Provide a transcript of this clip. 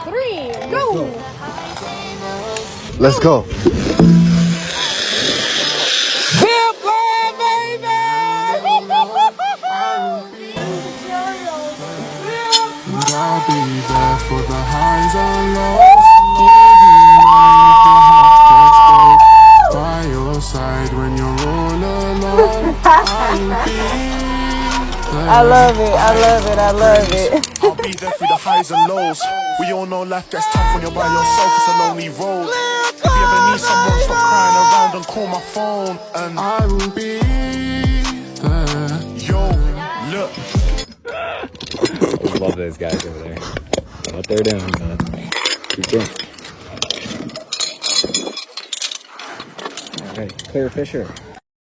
3, go! Let's go. Zipline, baby! I'll be there for the highs and lows. Give you mine if your heart gets broke. By your side when you're all alone. I'll be there. I love it, I love it, I love it. I'll be there through the highs and lows. We all know life gets tough when you're by yourself. It's a lonely road. If you ever need someone, stop crying around and call my phone. And I will be there. Yo, look. I love those guys over there. What they're doing, man. Keep going. All right, clear Fisher.